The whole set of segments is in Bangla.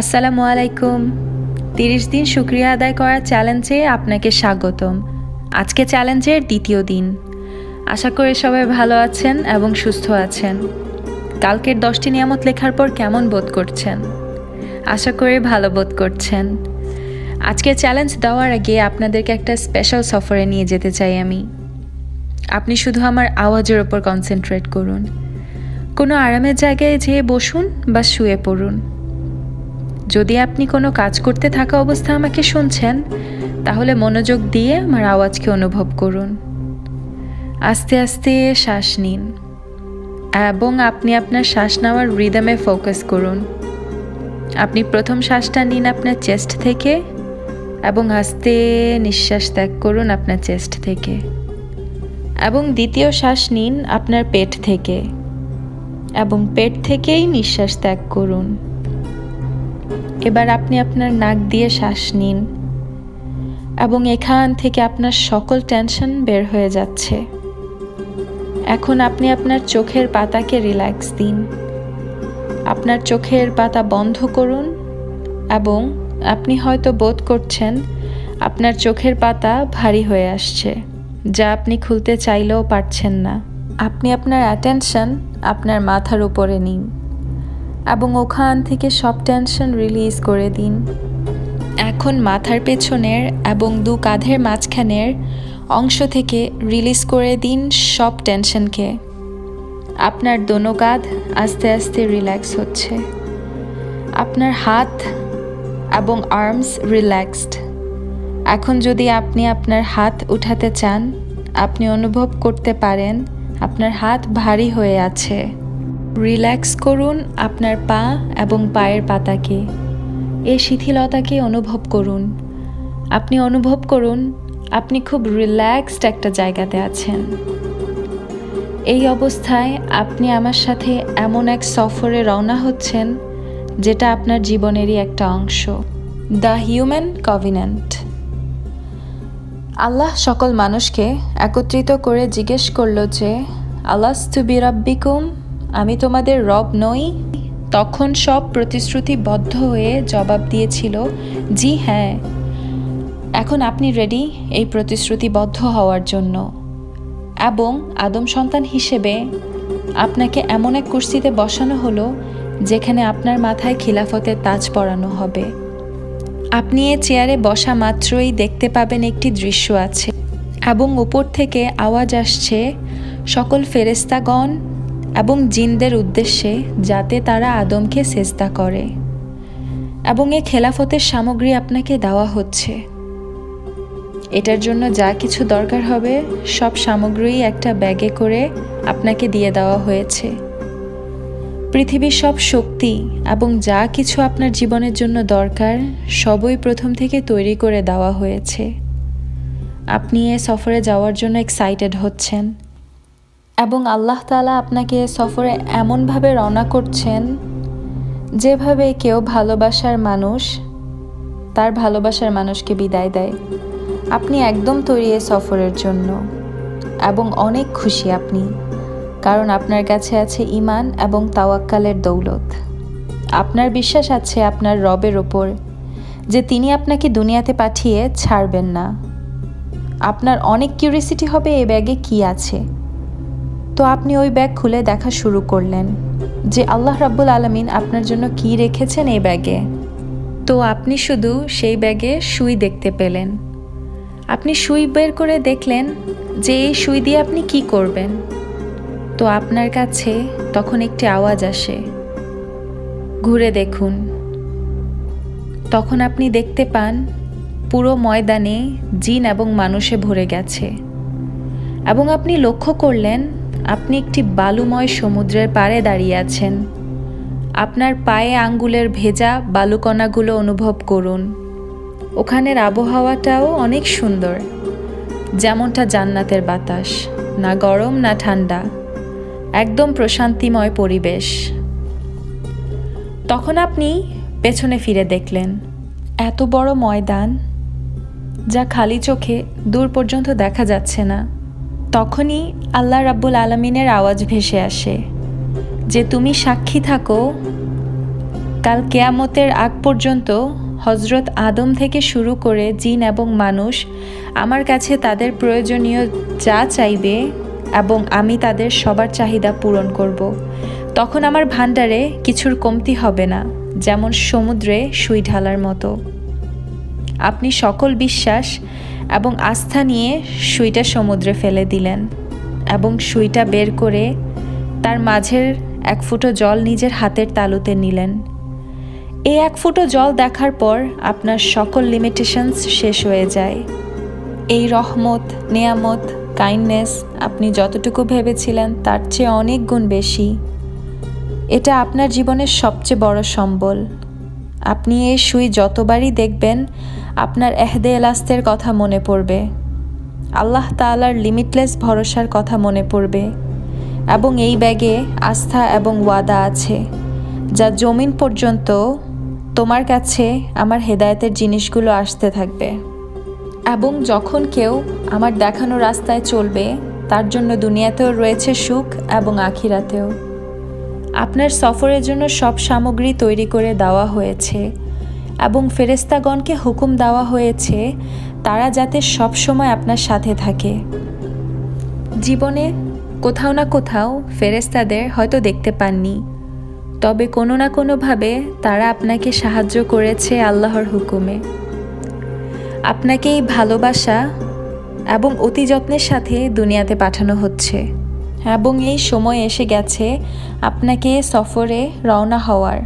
আসসালামু আলাইকুম। 30 দিন শুকরিয়া আদায় করার চ্যালেঞ্জে আপনাকে স্বাগতম। আজকে চ্যালেঞ্জের দ্বিতীয় দিন। আশা করি সবাই ভালো আছেন এবং সুস্থ আছেন। কালকের 10টি নিয়ামত লেখার পর কেমন বোধ করছেন? আশা করি ভালো বোধ করছেন। আজকের চ্যালেঞ্জ দেওয়ার আগে আপনাদেরকে একটা স্পেশাল সফরে নিয়ে যেতে চাই আমি। আপনি শুধু আমার আওয়াজের ওপর কনসেন্ট্রেট করুন। কোনো আরামের জায়গায় যেয়ে বসুন বা শুয়ে পড়ুন। যদি আপনি কোনো কাজ করতে থাকা অবস্থায় আমাকে শুনছেন, তাহলে মনোযোগ দিয়ে আমার আওয়াজকে অনুভব করুন। আস্তে আস্তে শ্বাস নিন এবং আপনি আপনার শ্বাস নেওয়ার রিদমে ফোকাস করুন। আপনি প্রথম শ্বাসটা নিন আপনার চেস্ট থেকে এবং আস্তে নিঃশ্বাস ত্যাগ করুন আপনার চেস্ট থেকে, এবং দ্বিতীয় শ্বাস নিন আপনার পেট থেকে এবং পেট থেকেই নিঃশ্বাস ত্যাগ করুন। এবার আপনি আপনার নাক দিয়ে শ্বাস নিন এবং এখান থেকে আপনার সকল টেনশন বের হয়ে যাচ্ছে। এখন আপনি আপনার চোখের পাতাকে রিল্যাক্স দিন। আপনার চোখের পাতা বন্ধ করুন এবং আপনি হয়তো বোধ করছেন আপনার চোখের পাতা ভারী হয়ে আসছে, যা আপনি খুলতে চাইলেও পারছেন না। আপনি আপনার অ্যাটেনশন আপনার মাথার উপরে নিন এবং ওখান থেকে সব টেনশন রিলিজ করে দিন। এখন মাথার পেছনের এবং দু কাঁধের মাঝখানের অংশ থেকে রিলিজ করে দিন সব টেনশনকে। আপনার দোনো কাঁধ আস্তে আস্তে রিল্যাক্স হচ্ছে। আপনার হাত এবং আর্মস রিল্যাক্সড। এখন যদি আপনি আপনার হাত উঠাতে চান, আপনি অনুভব করতে পারেন আপনার হাত ভারী হয়ে আছে। রিল্যাক্স করুন আপনার পা এবং পায়ের পাতাকে। এই শিথিলতাকে অনুভব করুন। আপনি অনুভব করুন আপনি খুব রিল্যাক্সড একটা জায়গাতে আছেন। এই অবস্থায় আপনি আমার সাথে এমন এক সফরে রওনা হচ্ছেন যেটা আপনার জীবনেরই একটা অংশ, দ্য হিউম্যান কভিনেন্ট। আল্লাহ সকল মানুষকে একত্রিত করে জিজ্ঞেস করল যে, আলাস্তু বিরাব্বিকুম, আমি তোমাদের রব নই? তখন সব প্রতিশ্রুতিবদ্ধ হয়ে জবাব দিয়েছিল, জি হ্যাঁ। এখন আপনি রেডি এই প্রতিশ্রুতিবদ্ধ হওয়ার জন্য, এবং আদম সন্তান হিসেবে আপনাকে এমন এক কুরসিতে বসানো হলো যেখানে আপনার মাথায় খিলাফতের তাজ পরানো হবে। আপনি এ চেয়ারে বসা মাত্রই দেখতে পাবেন একটি দৃশ্য আছে এবং উপর থেকে আওয়াজ আসছে সকল ফেরেশতাগণ এবং জিনদের উদ্দেশ্যে, যাতে তারা আদমকে সেজদা করে, এবং এ খেলাফতের সামগ্রী আপনাকে দেওয়া হচ্ছে। এটার জন্য যা কিছু দরকার হবে সব সামগ্রী একটা ব্যাগে করে আপনাকে দিয়ে দেওয়া হয়েছে। পৃথিবীর সব শক্তি এবং যা কিছু আপনার জীবনের জন্য দরকার সবই প্রথম থেকে তৈরি করে দেওয়া হয়েছে। আপনি এ সফরে যাওয়ার জন্য এক্সাইটেড হচ্ছেন এবং আল্লাহ তাআলা আপনাকে সফরে এমনভাবে রওনা করছেন যেভাবে কেউ ভালোবাসার মানুষ তার ভালোবাসার মানুষকে বিদায় দেয়। আপনি একদম তৈরি এ সফরের জন্য এবং অনেক খুশি আপনি, কারণ আপনার কাছে আছে ঈমান এবং তাওয়াক্কালের দৌলত। আপনার বিশ্বাস আছে আপনার রবের ওপর যে তিনি আপনাকে দুনিয়াতে পাঠিয়ে ছাড়বেন না। আপনার অনেক কিউরিসিটি হবে এই ব্যাগে কি আছে। তো আপনি ওই ব্যাগ খুলে দেখা শুরু করলেন যে আল্লাহ রাব্বুল আলামিন আপনার জন্য কি রেখেছেন এই ব্যাগে। তো আপনি শুধু সেই ব্যাগে সুই দেখতে পেলেন। আপনি সুই বের করে দেখলেন যে এই সুই দিয়ে আপনি কি করবেন। তো আপনার কাছে তখন একটি আওয়াজ আসে, ঘুরে দেখুন। তখন আপনি দেখতে পান পুরো ময়দানে জিন এবং মানুষে ভরে গেছে, এবং আপনি লক্ষ্য করলেন আপনি একটি বালুময় সমুদ্রের পাড়ে দাঁড়িয়ে আছেন। আপনার পায়ে আঙ্গুলের ভেজা বালুকণাগুলো অনুভব করুন। ওখানের আবহাওয়াটাও অনেক সুন্দর, যেমনটা জান্নাতের বাতাস, না গরম না ঠান্ডা, একদম প্রশান্তিময় পরিবেশ। তখন আপনি পেছনে ফিরে দেখলেন এত বড় ময়দান যা খালি চোখে দূর পর্যন্ত দেখা যাচ্ছে না। তখনই আল্লাহ রাব্বুল আলামিনের আওয়াজ ভেসে আসে যে তুমি সাক্ষী থাকো কাল কেয়ামতের আগ পর্যন্ত হজরত আদম থেকে শুরু করে জিন এবং মানুষ আমার কাছে তাদের প্রয়োজনীয় যা চাইবে এবং আমি তাদের সবার চাহিদা পূরণ করব। তখন আমার ভাণ্ডারে কিছুর কমতি হবে না, যেমন সমুদ্রে সুই ঢালার মতো। আপনি সকল বিশ্বাস এবং আস্থা নিয়ে সুইটা সমুদ্রে ফেলে দিলেন এবং সুইটা বের করে তার মাঝের এক ফুটো জল নিজের হাতের তালুতে নিলেন। এই এক ফুটো জল দেখার পর আপনার সকল লিমিটেশনস শেষ হয়ে যায়। এই রহমত, নেয়ামত, কাইন্ডনেস আপনি যতটুকু ভেবেছিলেন তার চেয়ে অনেক গুণ বেশি। এটা আপনার জীবনের সবচেয়ে বড় সম্বল। আপনি এই সুই যতবারই দেখবেন আপনার এহদে এলাস্তের কথা মনে পড়বে, আল্লাহ তাআলার লিমিটলেস ভরসার কথা মনে পড়বে এবং এই ব্যাগে আস্থা এবং ওয়াদা আছে যা জমিন পর্যন্ত তোমার কাছে আমার হেদায়েতের জিনিসগুলো আসতে থাকবে। এবং যখন কেউ আমার দেখানো রাস্তায় চলবে তার জন্য দুনিয়াতেও রয়েছে সুখ এবং আখিরাতেও। আপনার সফরের জন্য সব সামগ্রী তৈরি করে দেওয়া হয়েছে এবং ফেরেশতাগণকে হুকুম দেওয়া হয়েছে তারা যাতে সব সময় আপনার সাথে থাকে। জীবনে কোথাও না কোথাও ফেরেশতাদের হয়তো দেখতে পাননি, তবে কোনো না কোনোভাবে তারা আপনাকে সাহায্য করেছে আল্লাহর হুকুমে। আপনাকে এই ভালোবাসা এবং অতি যত্নের সাথে দুনিয়াতে পাঠানো হচ্ছে এবং এই সময় এসে গেছে আপনাকে সফরে রওনা হওয়ার,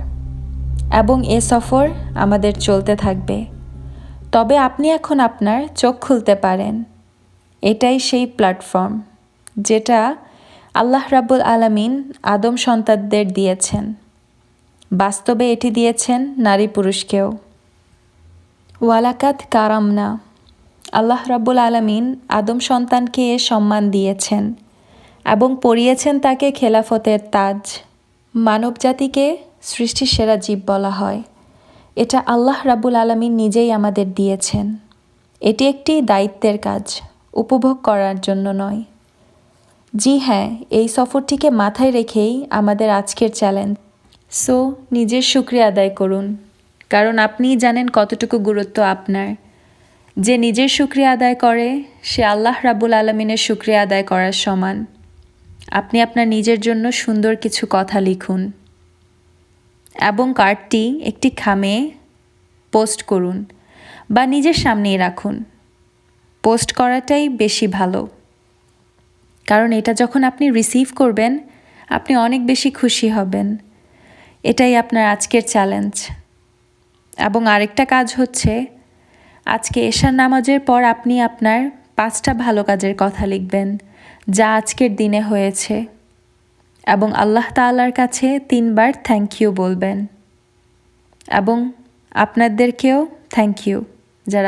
এবং এ সফর আমাদের চলতে থাকবে। তবে আপনি এখন আপনার চোখ খুলতে পারেন। এটাই সেই প্ল্যাটফর্ম যেটা আল্লাহ রাব্বুল আলামিন আদম সন্তানদের দিয়েছেন। বাস্তবে এটি দিয়েছেন নারী পুরুষকেও। ওয়ালাকাদ কারামনা, আল্লাহ রাব্বুল আলামিন আদম সন্তানকে এ সম্মান দিয়েছেন এবং পরিয়েছেন তাকে খেলাফতের তাজ। মানবজাতিকে সৃষ্টির সেরা জীব বলা হয়। এটা আল্লাহ রাব্বুল আলামিন নিজেই আমাদের দিয়েছেন। এটি একটি দায়িত্বের কাজ, উপভোগ করার জন্য নয়। জি হ্যাঁ, এই সফরটিকে মাথায় রেখেই আমাদের আজকের চ্যালেঞ্জ। সো নিজের শুকরিয়া আদায় করুন, কারণ আপনিই জানেন কতটুকু গুরুত্ব আপনার। যে নিজের শুকরিয়া আদায় করে সে আল্লাহ রাব্বুল আলামিনের শুকরিয়া আদায় করার সমান। আপনি আপনার নিজের জন্য সুন্দর কিছু কথা লিখুন এবং কার্ডটি একটি খামে পোস্ট করুন বা নিজের সামনেই রাখুন। পোস্ট করাটাই বেশি ভালো, কারণ এটা যখন আপনি রিসিভ করবেন আপনি অনেক বেশি খুশি হবেন। এটাই আপনার আজকের চ্যালেঞ্জ। এবং আরেকটা কাজ হচ্ছে, আজকে এশার নামাজের পর আপনি আপনার 5টা ভালো কাজের কথা লিখবেন যা আজকের দিনে হয়েছে এবং আল্লাহ তাআলার কাছে 3 বার থ্যাংক ইউ বলবেন এবং আপনাদেরকেও থ্যাংক ইউ।